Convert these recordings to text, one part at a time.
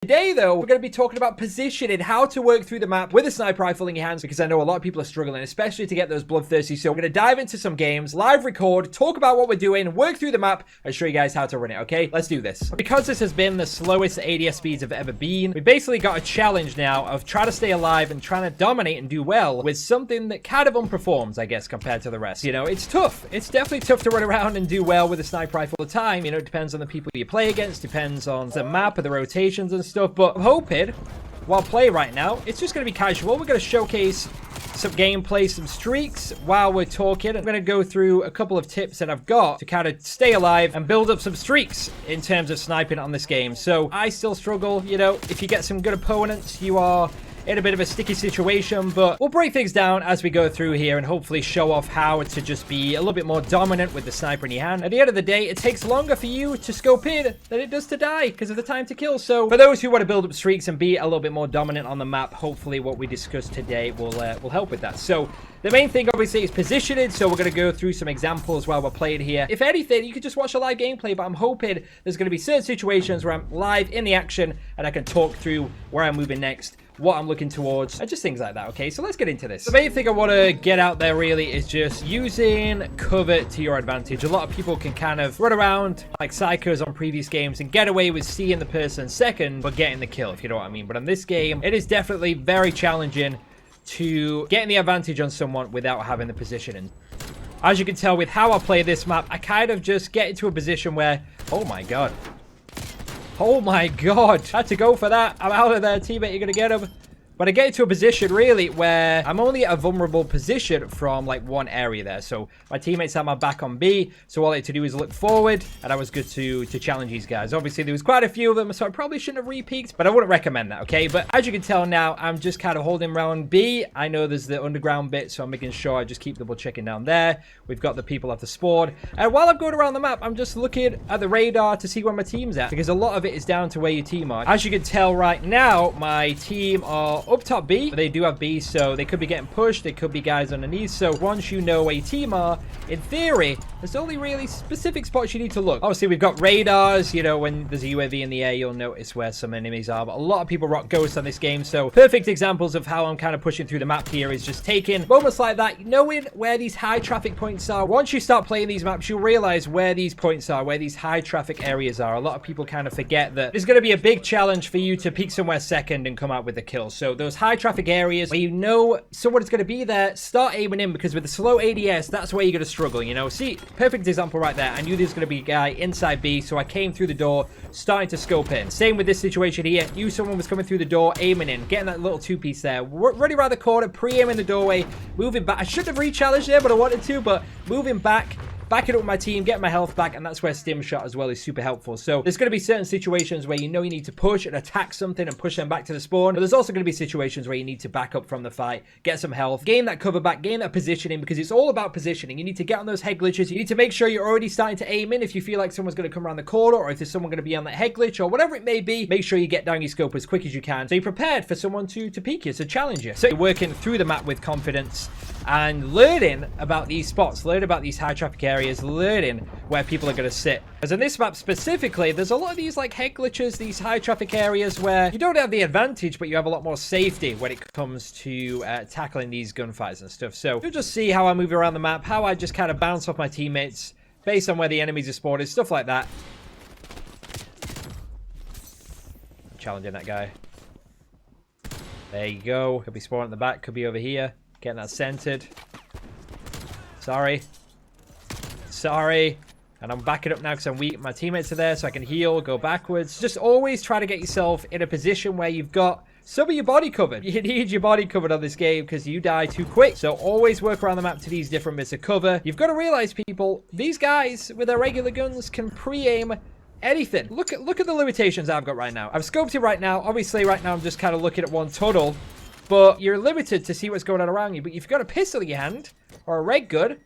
Today, though, we're going to be talking about positioning, how to work through the map with a sniper rifle in your hands, because I know a lot of people are struggling, especially to get those bloodthirsty. So we're going to dive into some games, live record, talk about what we're doing, work through the map, and show you guys how to run it, okay? Let's do this. Because this has been the slowest ADS speeds I've ever been, we basically got a challenge now of trying to stay alive and trying to dominate and do well with something that kind of underperforms, I guess, compared to the rest. You know, it's tough. It's definitely tough to run around and do well with a sniper rifle all the time. You know, it depends on the people you play against, depends on the map and the rotations and stuff, but I'm hoping while playing right now, it's just going to be casual. We're going to showcase some gameplay, some streaks while we're talking. I'm going to go through a couple of tips that I've got to kind of stay alive and build up some streaks in terms of sniping on this game. So I still struggle, you know, if you get some good opponents, you are in a bit of a sticky situation, but we'll break things down as we go through here and hopefully show off how to just be a little bit more dominant with the sniper in your hand. At the end of the day, it takes longer for you to scope in than it does to die because of the time to kill. So for those who want to build up streaks and be a little bit more dominant on the map, hopefully what we discussed today will help with that. So the main thing, obviously, is positioning, so we're going to go through some examples while we're playing here. If anything, you could just watch a live gameplay, but I'm hoping there's going to be certain situations where I'm live in the action and I can talk through where I'm moving next, what I'm looking towards, and just things like that, okay? So let's get into this. The main thing I want to get out there, really, is just using cover to your advantage. A lot of people can kind of run around like psychos on previous games and get away with seeing the person second, but getting the kill, if you know what I mean. But on this game, it is definitely very challenging to getting the advantage on someone without having the positioning. As you can tell with how I play this map, I kind of just get into a position where, oh my god, had to go for that. I'm out of there, teammate, you're gonna get him. But I get into a position, really, where I'm only at a vulnerable position from, like, one area there. So my teammates had my back on B, so all I had to do is look forward, and I was good to challenge these guys. Obviously, there was quite a few of them, so I probably shouldn't have re-peeked, but I wouldn't recommend that, okay? But as you can tell now, I'm just kind of holding around B. I know there's the underground bit, so I'm making sure I just keep double-checking down there. We've got the people off the spawn. And while I'm going around the map, I'm just looking at the radar to see where my team's at, because a lot of it is down to where your team are. As you can tell right now, my team are up top B, but they do have B, so they could be getting pushed. They could be guys underneath. So once you know where your team are, in theory, there's only really specific spots you need to look. Obviously, we've got radars. You know, when there's a UAV in the air, you'll notice where some enemies are. But a lot of people rock ghosts on this game, so perfect examples of how I'm kind of pushing through the map here is just taking moments like that, knowing where these high traffic points are. Once you start playing these maps, you'll realize where these points are, where these high traffic areas are. A lot of people kind of forget that there's going to be a big challenge for you to peek somewhere second and come out with a kill. So those high traffic areas where you know someone's going to be there, start aiming in, because with the slow ADS, that's where you're going to struggle, you know. See, perfect example right there. I knew there's going to be a guy inside B, so I came through the door, starting to scope in. Same with this situation here. Knew someone was coming through the door, aiming in, getting that little two-piece there. Running around the corner, pre-aiming the doorway, moving back. I shouldn't have re-challenged there, but I wanted to, but moving back, backing up with my team, getting my health back, and that's where stim shot as well is super helpful. So there's going to be certain situations where you know you need to push and attack something and push them back to the spawn, but there's also going to be situations where you need to back up from the fight, get some health, gain that cover back, gain that positioning, because it's all about positioning. You need to get on those head glitches. You need to make sure you're already starting to aim in if you feel like someone's going to come around the corner, or if there's someone going to be on that head glitch, or whatever it may be. Make sure you get down your scope as quick as you can, so you're prepared for someone to peek you, to challenge you. So you're working through the map with confidence and learning about these spots, learning about these high traffic areas, learning where people are going to sit. As in this map specifically, there's a lot of these like head glitches, these high traffic areas where you don't have the advantage, but you have a lot more safety when it comes to tackling these gunfights and stuff. So you'll just see how I move around the map, how I just kind of bounce off my teammates based on where the enemies are spawned, stuff like that. I'm challenging that guy. There you go. Could be spawning at the back, could be over here. Getting that centered. Sorry. And I'm backing up now because I'm weak. My teammates are there, so I can heal, go backwards. Just always try to get yourself in a position where you've got some of your body covered. You need your body covered on this game because you die too quick. So always work around the map to these different bits of cover. You've got to realize, people, these guys with their regular guns can pre-aim anything. Look at the limitations I've got right now. I've scoped it right now. Obviously, right now I'm just kind of looking at one tunnel, but you're limited to see what's going on around you. But if you've got a pistol in your hand or a red gun,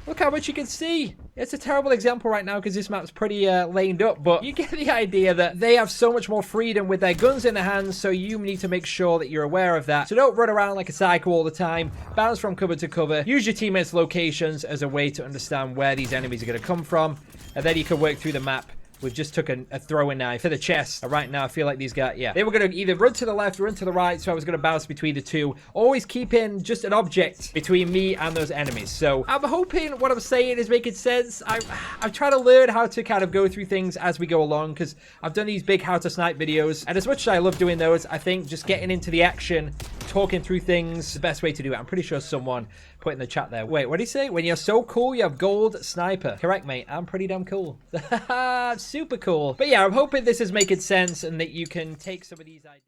look how much you can see. It's a terrible example right now because this map's pretty laned up, but you get the idea that they have so much more freedom with their guns in their hands, so you need to make sure that you're aware of that. So don't run around like a psycho all the time. Bounce from cover to cover. Use your teammates' locations as a way to understand where these enemies are going to come from, and then you can work through the map we've just took a throwing knife to the chest. Right now, I feel like these guys, yeah, they were going to either run to the left, run to the right, so I was going to bounce between the two, always keeping just an object between me and those enemies. So I'm hoping what I'm saying is making sense. I'm trying to learn how to kind of go through things as we go along, because I've done these big how to snipe videos, and as much as I love doing those, I think just getting into the action, talking through things, is the best way to do it. I'm pretty sure someone put in the chat there. Wait, what did he say? When you're so cool, you have gold sniper. Correct, mate. I'm pretty damn cool. Super cool. But yeah, I'm hoping this is making sense and that you can take some of these ideas.